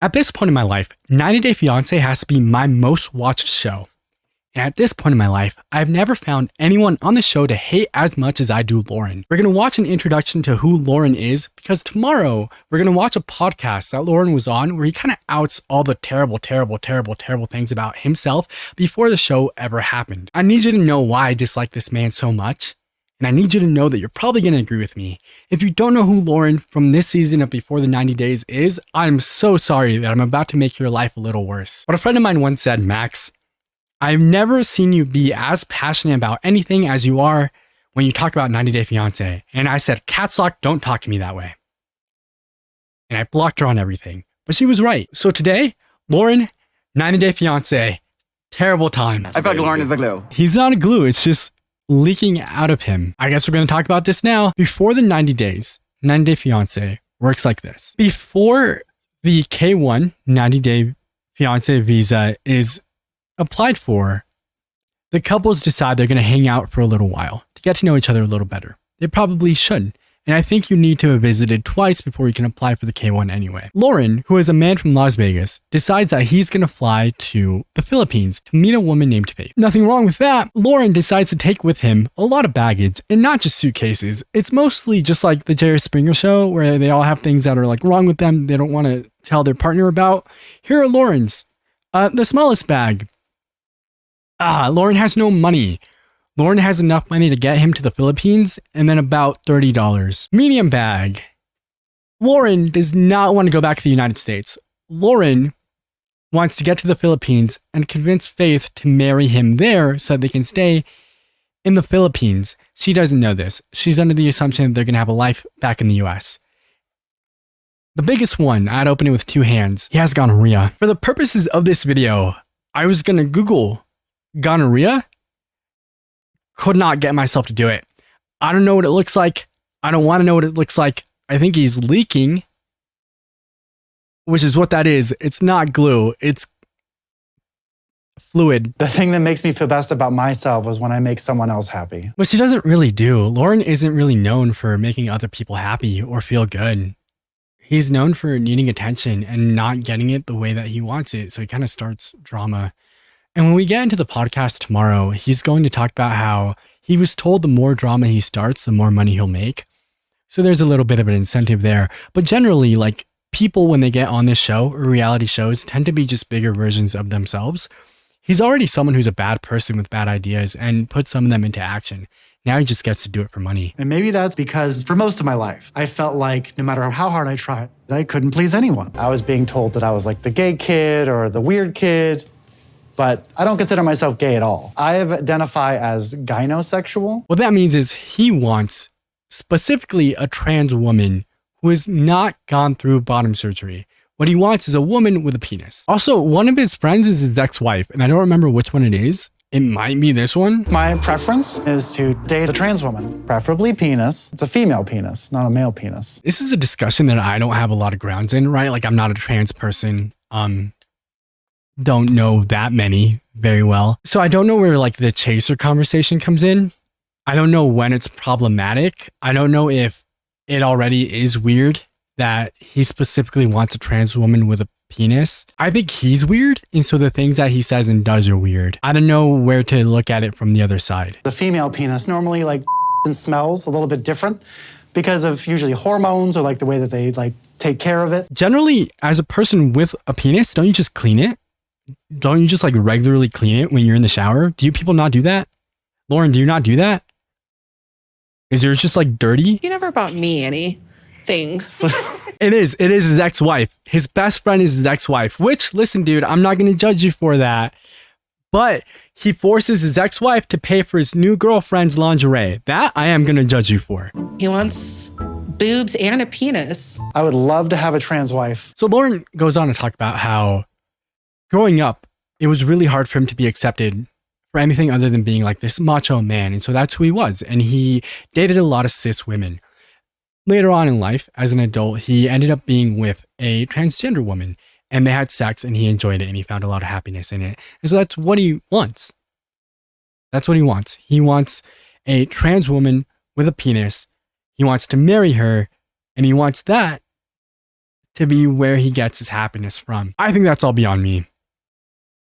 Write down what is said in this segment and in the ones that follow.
At this point in my life, 90 Day Fiance has to be my most watched show. And at this point in my life, I've never found anyone on the show to hate as much as I do Loren. We're going to watch an introduction to who Loren is because tomorrow we're going to watch a podcast that Loren was on where he kind of outs all the terrible things about himself before the show ever happened. I need you to know why I dislike this man so much. And I need you to know that you're probably going to agree with me. If you don't know who Loren from this season of Before the 90 Days is, I'm so sorry that I'm about to make your life a little worse. But a friend of mine once said, Max, I've never seen you be as passionate about anything as you are when you talk about 90 Day Fiance. And I said, Catslock, don't talk to me that way. And I blocked her on everything. But she was right. So today, Loren, 90 Day Fiance, terrible time. I feel like Loren is the glue. He's not a glue. It's just leaking out of him. I guess we're going to talk about this now. Before the 90 days, 90 Day Fiance works like this. Before the K1 90 Day Fiance visa is applied for, the couples decide they're going to hang out for a little while to get to know each other a little better. They probably should. And I think you need to have visited twice before you can apply for the K1 anyway. Loren, who is a man from Las Vegas, decides that he's going to fly to the Philippines to meet a woman named Faith. Nothing wrong with that. Loren decides to take with him a lot of baggage and not just suitcases. It's mostly just like the Jerry Springer show where they all have things that are like wrong with them they don't want to tell their partner about. Here are Loren's. The smallest bag. Loren has no money. Loren has enough money to get him to the Philippines and then about $30. Medium bag. Loren does not want to go back to the United States. Loren wants to get to the Philippines and convince Faith to marry him there so that they can stay in the Philippines. She doesn't know this. She's under the assumption that they're going to have a life back in the US. The biggest one, I'd open it with two hands. He has gonorrhea. For the purposes of this video, I was going to Google gonorrhea. Could not get myself to do it. I don't know what it looks like. I don't want to know what it looks like. I think he's leaking, which is what that is. It's not glue. It's fluid. The thing that makes me feel best about myself is when I make someone else happy. Which he doesn't really do. Loren isn't really known for making other people happy or feel good. He's known for needing attention and not getting it the way that he wants it. So he kind of starts drama. And when we get into the podcast tomorrow, he's going to talk about how he was told the more drama he starts, the more money he'll make. So there's a little bit of an incentive there. But generally, like people, when they get on this show or reality shows, tend to be just bigger versions of themselves. He's already someone who's a bad person with bad ideas and puts some of them into action. Now he just gets to do it for money. And maybe that's because for most of my life, I felt like no matter how hard I tried, I couldn't please anyone. I was being told that I was like the gay kid or the weird kid. But I don't consider myself gay at all. I identify as gynosexual. What that means is he wants specifically a trans woman who has not gone through bottom surgery. What he wants is a woman with a penis. Also, one of his friends is his ex-wife, and I don't remember which one it is. It might be this one. My preference is to date a trans woman, preferably penis. It's a female penis, not a male penis. This is a discussion that I don't have a lot of grounds in, right? Like I'm not a trans person. Don't know that many very well. So I don't know where like the chaser conversation comes in. I don't know when it's problematic. I don't know if it already is weird that he specifically wants a trans woman with a penis. I think he's weird. And so the things that he says and does are weird. I don't know where to look at it from the other side. The female penis normally like and smells a little bit different because of usually hormones or like the way that they like take care of it. Generally, as a person with a penis, don't you just clean it? Don't you just like regularly clean it when you're in the shower? Do you people not do that? Loren, do you not do that? Is yours just like dirty? You never bought me anything. It is his ex-wife. His best friend is his ex-wife, which, listen, dude, I'm not going to judge you for that. But he forces his ex-wife to pay for his new girlfriend's lingerie. That I am going to judge you for. He wants boobs and a penis. I would love to have a trans wife. So Loren goes on to talk about how growing up, it was really hard for him to be accepted for anything other than being like this macho man. And so that's who he was. And he dated a lot of cis women. Later on in life, as an adult, he ended up being with a transgender woman and they had sex and he enjoyed it and he found a lot of happiness in it. And so that's what he wants. That's what he wants. He wants a trans woman with a penis. He wants to marry her and he wants that to be where he gets his happiness from. I think that's all beyond me.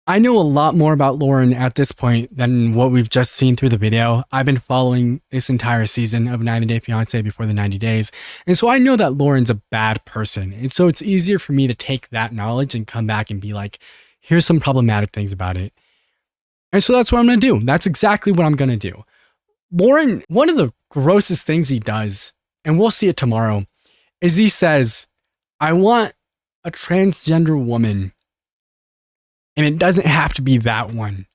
I know a lot more about Loren at this point than what we've just seen through the video. I've been following this entire season of 90 Day Fiance before the 90 days. And so I know that Loren's a bad person. And so it's easier for me to take that knowledge and come back and be like, here's some problematic things about it. And so that's what I'm going to do. That's exactly what I'm going to do. Loren, one of the grossest things he does, and we'll see it tomorrow, is he says, I want a transgender woman. And it doesn't have to be that one.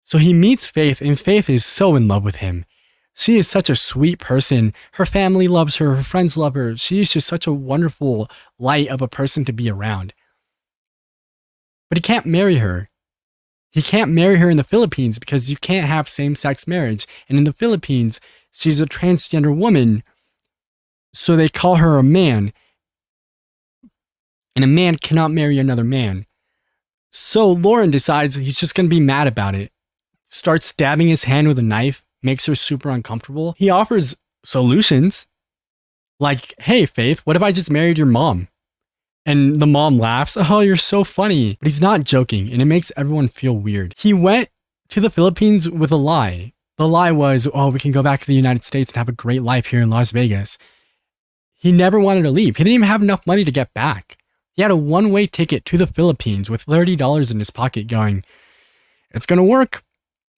So he meets Faith, and Faith is so in love with him. She is such a sweet person. Her family loves her. Her friends love her. She is just such a wonderful light of a person to be around. But he can't marry her. He can't marry her in the Philippines because you can't have same-sex marriage. And in the Philippines, she's a transgender woman. So they call her a man. And a man cannot marry another man. So Loren decides he's just going to be mad about it. Starts stabbing his hand with a knife, makes her super uncomfortable. He offers solutions like, hey, Faith, what if I just married your mom? And the mom laughs, oh, you're so funny. But he's not joking, and it makes everyone feel weird. He went to the Philippines with a lie. The lie was, oh, we can go back to the United States and have a great life here in Las Vegas. He never wanted to leave. He didn't even have enough money to get back. He had a one-way ticket to the Philippines with $30 in his pocket going, it's going to work.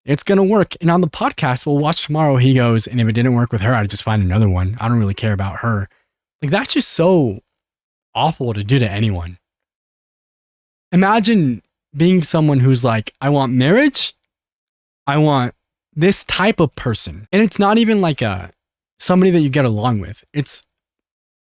It's going to work. And on the podcast we'll watch tomorrow, he goes, and if it didn't work with her, I'd just find another one. I don't really care about her. Like, that's just so awful to do to anyone. Imagine being someone who's like, I want marriage. I want this type of person. And it's not even like somebody that you get along with. It's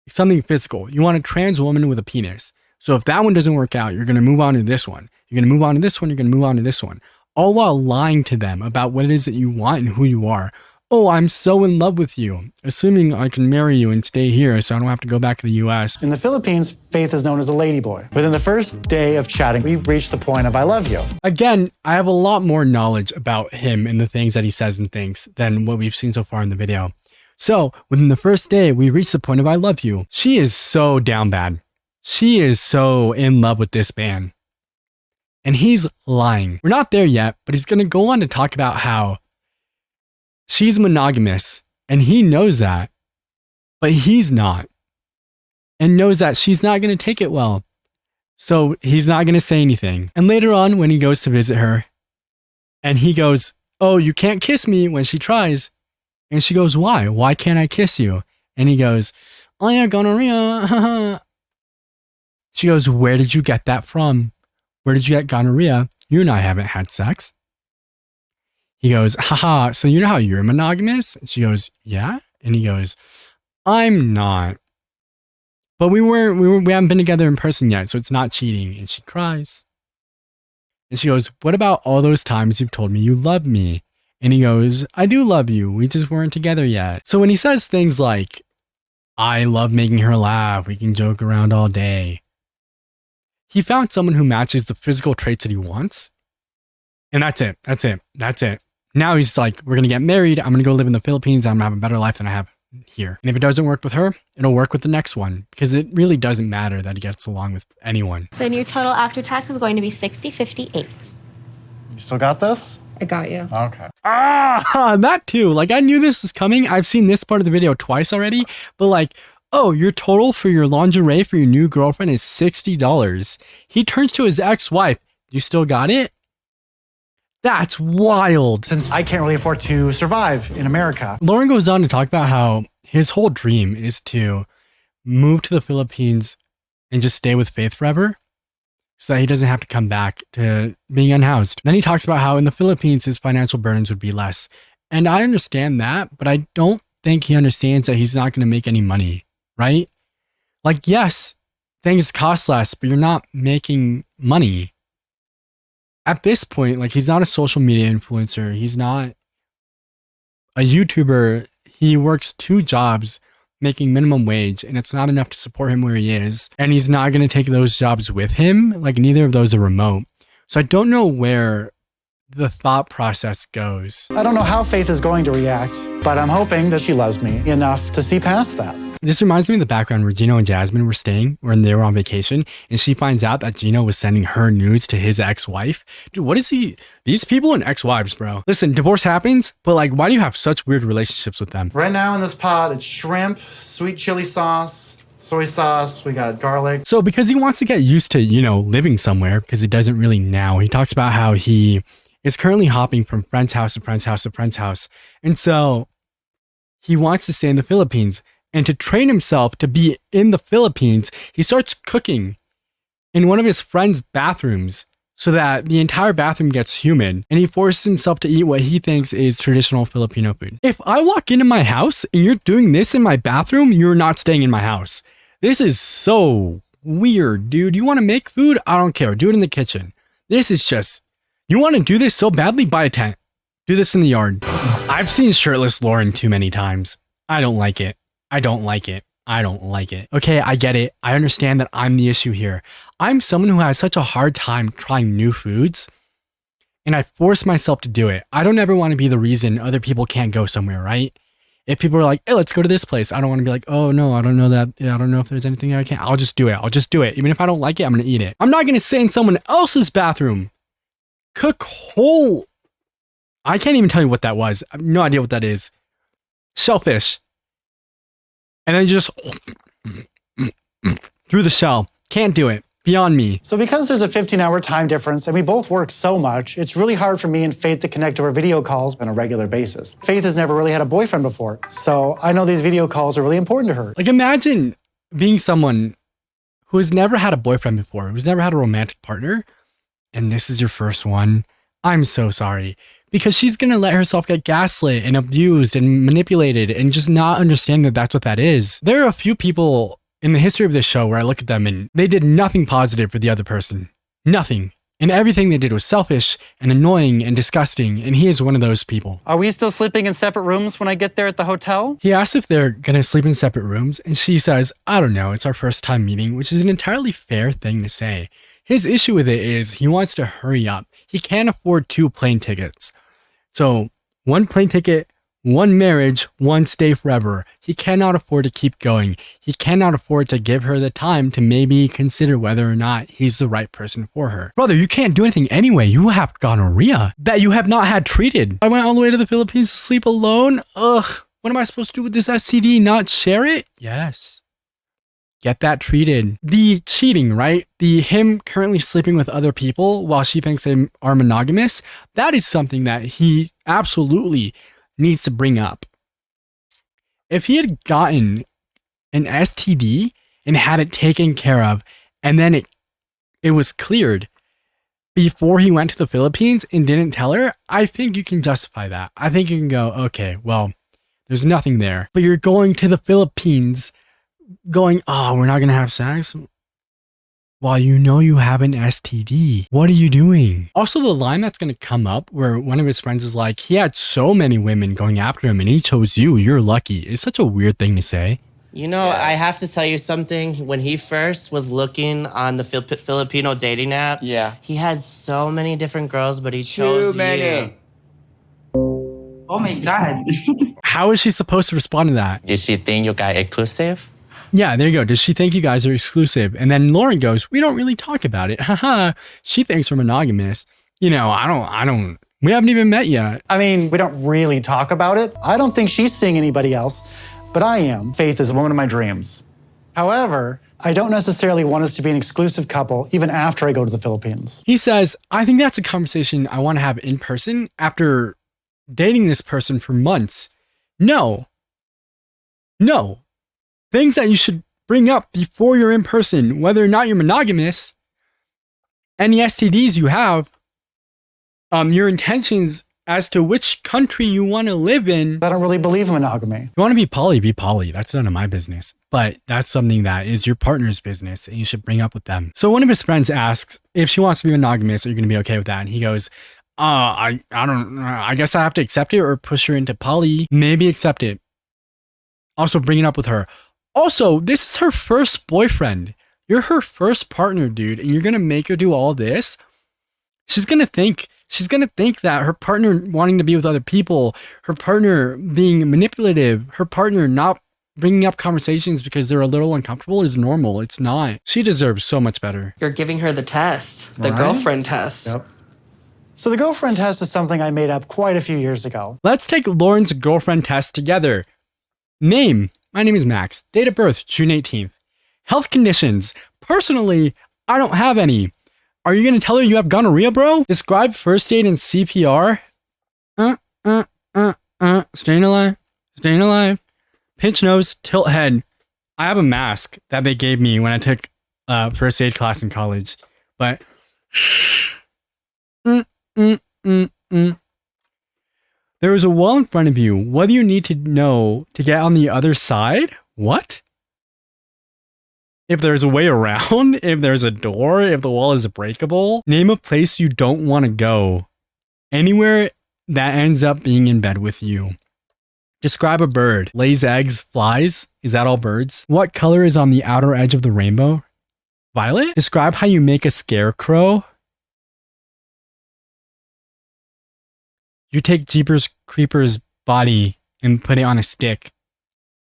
something physical. You want a trans woman with a penis. So if that one doesn't work out, you're going to move on to this one. You're going to move on to this one. You're going to move on to this one. All while lying to them about what it is that you want and who you are. Oh, I'm so in love with you. Assuming I can marry you and stay here so I don't have to go back to the US. In the Philippines, Faith is known as a ladyboy. Within the first day of chatting, we reached the point of I love you. Again, I have a lot more knowledge about him and the things that he says and thinks than what we've seen so far in the video. So within the first day, we reached the point of I love you. She is so down bad. She is so in love with this man. And he's lying. We're not there yet, but he's going to go on to talk about how she's monogamous and he knows that, but he's not. And knows that she's not going to take it well. So he's not going to say anything. And later on, when he goes to visit her and he goes, oh, you can't kiss me when she tries. And she goes, why? Why can't I kiss you? And he goes, oh yeah, gonorrhea. She goes, where did you get that from? Where did you get gonorrhea? You and I haven't had sex. He goes, haha, so you know how you're monogamous? And she goes, yeah. And he goes, I'm not. But we haven't been together in person yet, so it's not cheating. And she cries. And she goes, what about all those times you've told me you love me? And he goes, I do love you. We just weren't together yet. So when he says things like, I love making her laugh. We can joke around all day. He found someone who matches the physical traits that he wants. And that's it. That's it. That's it. Now he's like, we're going to get married. I'm going to go live in the Philippines. I'm going to have a better life than I have here. And if it doesn't work with her, it'll work with the next one. Because it really doesn't matter that he gets along with anyone. Then your total after tax is going to be $60.58. You still got this? I got you. Okay. That too. Like, I knew this was coming. I've seen this part of the video twice already. But like, oh, your total for your lingerie for your new girlfriend is $60. He turns to his ex-wife. You still got it? That's wild. Since I can't really afford to survive in America. Loren goes on to talk about how his whole dream is to move to the Philippines and just stay with Faith forever so that he doesn't have to come back to being unhoused. Then he talks about how in the Philippines, his financial burdens would be less. And I understand that, but I don't think he understands that he's not going to make any money, right? Like, yes, things cost less, but you're not making money. At this point, like, he's not a social media influencer. He's not a YouTuber. He works 2 jobs making minimum wage, and it's not enough to support him where he is. And he's not going to take those jobs with him. Like, neither of those are remote. So I don't know where the thought process goes. I don't know how Faith is going to react, but I'm hoping that she loves me enough to see past that. This reminds me of the background where Gino and Jasmine were staying when they were on vacation, and she finds out that Gino was sending her nudes to his ex-wife. Dude, what is he? These people and ex-wives, bro. Listen, divorce happens, but like, why do you have such weird relationships with them? Right now in this pot, it's shrimp, sweet chili sauce, soy sauce, we got garlic. So because he wants to get used to, living somewhere, because he doesn't really now, he talks about how he is currently hopping from friend's house to friend's house to friend's house. And so he wants to stay in the Philippines. And to train himself to be in the Philippines, he starts cooking in one of his friend's bathrooms so that the entire bathroom gets humid, and he forces himself to eat what he thinks is traditional Filipino food. If I walk into my house and you're doing this in my bathroom, you're not staying in my house. This is so weird, dude. You want to make food? I don't care. Do it in the kitchen. This is just, you want to do this so badly? Buy a tent. Do this in the yard. I've seen shirtless Loren too many times. I don't like it. I don't like it. I don't like it. Okay, I get it. I understand that I'm the issue here. I'm someone who has such a hard time trying new foods, and I force myself to do it. I don't ever want to be the reason other people can't go somewhere, right? If people are like, hey, let's go to this place, I don't want to be like, oh no, I don't know that. I don't know if there's anything I can't. I'll just do it. I'll just do it. Even if I don't like it, I'm going to eat it. I'm not going to sit in someone else's bathroom, cook whole. I can't even tell you what that was. I have no idea what that is. Shellfish. And then just through the shell. Can't do it. Beyond me. So because there's a 15-hour time difference and we both work so much, it's really hard for me and Faith to connect over video calls on a regular basis. Faith has never really had a boyfriend before, so I know these video calls are really important to her. Like, imagine being someone who has never had a boyfriend before, who's never had a romantic partner, and this is your first one. I'm so sorry. Because she's going to let herself get gaslit and abused and manipulated and just not understand that that's what that is. There are a few people in the history of this show where I look at them and they did nothing positive for the other person. Nothing. And everything they did was selfish and annoying and disgusting, and he is one of those people. Are we still sleeping in separate rooms when I get there at the hotel? He asks if they're going to sleep in separate rooms, and she says, I don't know, it's our first time meeting, which is an entirely fair thing to say. His issue with it is he wants to hurry up. He can't afford 2 plane tickets. So 1 plane ticket, 1 marriage, 1 stay forever. He cannot afford to keep going. He cannot afford to give her the time to maybe consider whether or not he's the right person for her. Brother, you can't do anything anyway. You have gonorrhea that you have not had treated. I went all the way to the Philippines to sleep alone. Ugh, what am I supposed to do with this STD? Not share it? Yes. Get that treated. The cheating, right? The him currently sleeping with other people while she thinks they are monogamous. That is something that he absolutely needs to bring up. If he had gotten an STD and had it taken care of, and then it was cleared before he went to the Philippines and didn't tell her, I think you can justify that. I think you can go, okay, well, there's nothing there. But you're going to the Philippines going, oh, we're not going to have sex? While you know you have an STD. What are you doing? Also, the line that's going to come up where one of his friends is like, he had so many women going after him and he chose you. You're lucky. It's such a weird thing to say. You know, yes. I have to tell you something. When he first was looking on the Filipino dating app, he had so many different girls, but he chose you. Oh my God. How is she supposed to respond to that? Did she think you guys exclusive? Yeah, there you go. Does she think you guys are exclusive? And then Loren goes, we don't really talk about it. Haha. She thinks we're monogamous. You know, I don't, we haven't even met yet. I mean, we don't really talk about it. I don't think she's seeing anybody else, but I am. Faith is a woman of my dreams. However, I don't necessarily want us to be an exclusive couple even after I go to the Philippines. He says, I think that's a conversation I want to have in person after dating this person for months. No. Things that you should bring up before you're in person, whether or not you're monogamous, any STDs you have, your intentions as to which country you want to live in. I don't really believe in monogamy. If you want to be poly. That's none of my business. But that's something that is your partner's business and you should bring up with them. So one of his friends asks if she wants to be monogamous, are you going to be okay with that? And he goes, I don't know. I guess I have to accept it or push her into poly. Maybe accept it. Also bring it up with her. Also, this is her first boyfriend. You're her first partner, dude, and you're going to make her do all this? She's going to think that her partner wanting to be with other people, her partner being manipulative, her partner not bringing up conversations because they're a little uncomfortable is normal. It's not. She deserves so much better. You're giving her the test, the Right? girlfriend test. Yep. So the girlfriend test is something I made up quite a few years ago. Let's take Loren's girlfriend test together. Name. My name is Max. Date of birth, June 18th. Health conditions. Personally, I don't have any. Are you going to tell her you have gonorrhea, bro? Describe first aid and CPR. Staying alive. Staying alive. Pinch nose, tilt head. I have a mask that they gave me when I took first aid class in college. But... There is a wall in front of you. What do you need to know to get on the other side? What? If there's a way around, if there's a door, if the wall is breakable, name a place you don't want to go. Anywhere that ends up being in bed with you. Describe a bird. Lays eggs, flies. Is that all birds? What color is on the outer edge of the rainbow? Violet? Describe how you make a scarecrow. You take Jeepers Creepers' body and put it on a stick.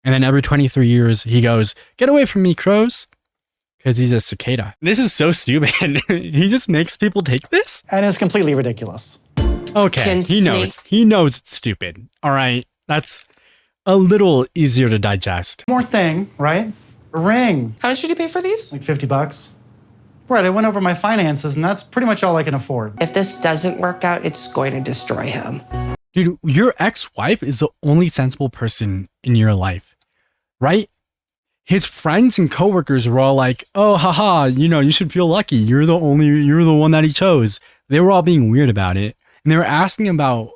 And then every 23 years, he goes, "Get away from me, crows." Because he's a cicada. This is so stupid. He just makes people take this? And it's completely ridiculous. Okay, Can he knows. He knows it's stupid. All right, that's a little easier to digest. More thing, right? A ring. How much did you pay for these? Like $50. Right, I went over my finances and that's pretty much all I can afford. If this doesn't work out, it's going to destroy him. Dude, your ex-wife is the only sensible person in your life, right? His friends and coworkers were all like, "Oh, haha, you should feel lucky. You're the one that he chose." They were all being weird about it. And they were asking about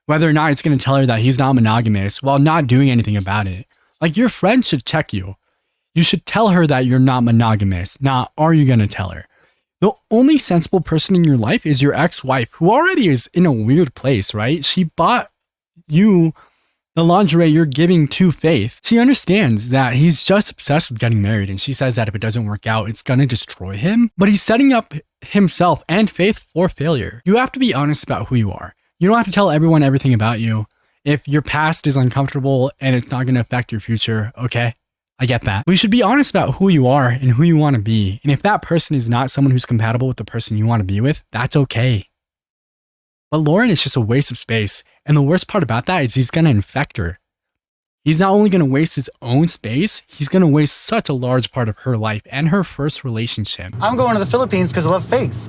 whether or not it's going to tell her that he's not monogamous while not doing anything about it. Like, your friend should check you. You should tell her that you're not monogamous. Not, are you going to tell her? The only sensible person in your life is your ex-wife, who already is in a weird place, right? She bought you the lingerie you're giving to Faith. She understands that he's just obsessed with getting married, and she says that if it doesn't work out, it's going to destroy him. But he's setting up himself and Faith for failure. You have to be honest about who you are. You don't have to tell everyone everything about you. If your past is uncomfortable and it's not going to affect your future, okay? I get that. But you should be honest about who you are and who you want to be. And if that person is not someone who's compatible with the person you want to be with, that's okay. But Loren is just a waste of space. And the worst part about that is he's going to infect her. He's not only going to waste his own space, he's going to waste such a large part of her life and her first relationship. I'm going to the Philippines because I love Faith.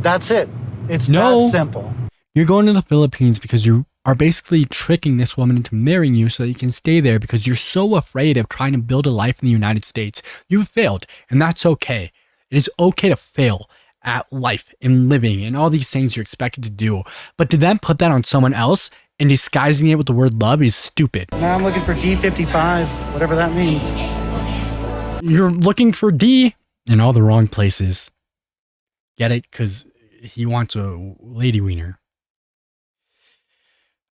That's it. It's No. that simple. You're going to the Philippines because you are basically tricking this woman into marrying you so that you can stay there because you're so afraid of trying to build a life in the United States. You've failed, and that's okay. It is okay to fail at life and living and all these things you're expected to do. But to then put that on someone else and disguising it with the word love is stupid. Now I'm looking for D55, whatever that means. You're looking for D in all the wrong places. Get it? Because he wants a lady wiener.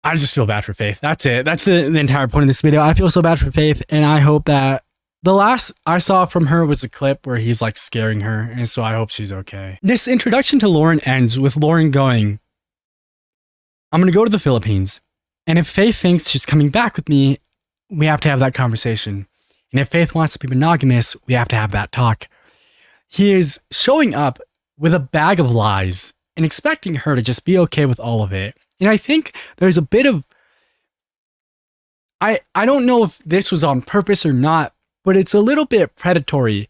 I just feel bad for Faith. That's it. That's the entire point of this video. I feel so bad for Faith, and I hope that the last I saw from her was a clip where he's like scaring her, and so I hope she's okay. This introduction to Loren ends with Loren going, "I'm going to go to the Philippines, and if Faith thinks she's coming back with me, we have to have that conversation. And if Faith wants to be monogamous, we have to have that talk." He is showing up with a bag of lies and expecting her to just be okay with all of it. And I think there's a bit of, I don't know if this was on purpose or not, but it's a little bit predatory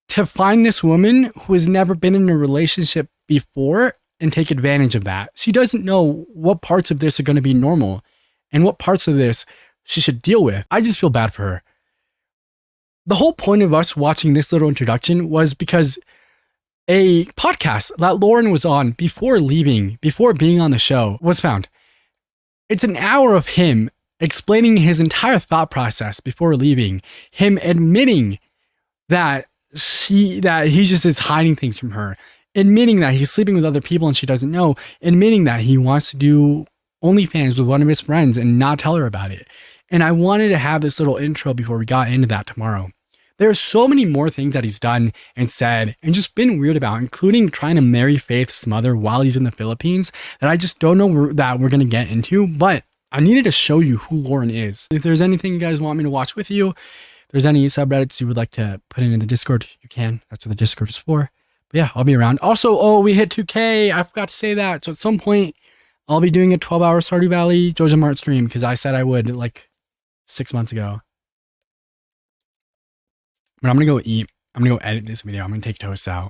to find this woman who has never been in a relationship before and take advantage of that. She doesn't know what parts of this are going to be normal and what parts of this she should deal with. I just feel bad for her. The whole point of us watching this little introduction was because a podcast that Loren was on before being on the show was found. It's an hour of him explaining his entire thought process before leaving, him admitting that he just is hiding things from her, admitting that he's sleeping with other people and she doesn't know, admitting that he wants to do OnlyFans with one of his friends and not tell her about it. And I wanted to have this little intro before we got into that tomorrow. There are so many more things that he's done and said and just been weird about, including trying to marry Faith's mother while he's in the Philippines, that I just don't know that we're going to get into. But I needed to show you who Loren is. If there's anything you guys want me to watch with you, if there's any subreddits you would like to put in the Discord, you can. That's what the Discord is for. But yeah, I'll be around. Also, oh, we hit 2K. I forgot to say that. So at some point, I'll be doing a 12-hour Stardew Valley Jojo Mart stream because I said I would like 6 months ago. But I'm going to go eat. I'm going to go edit this video. I'm going to take toast out.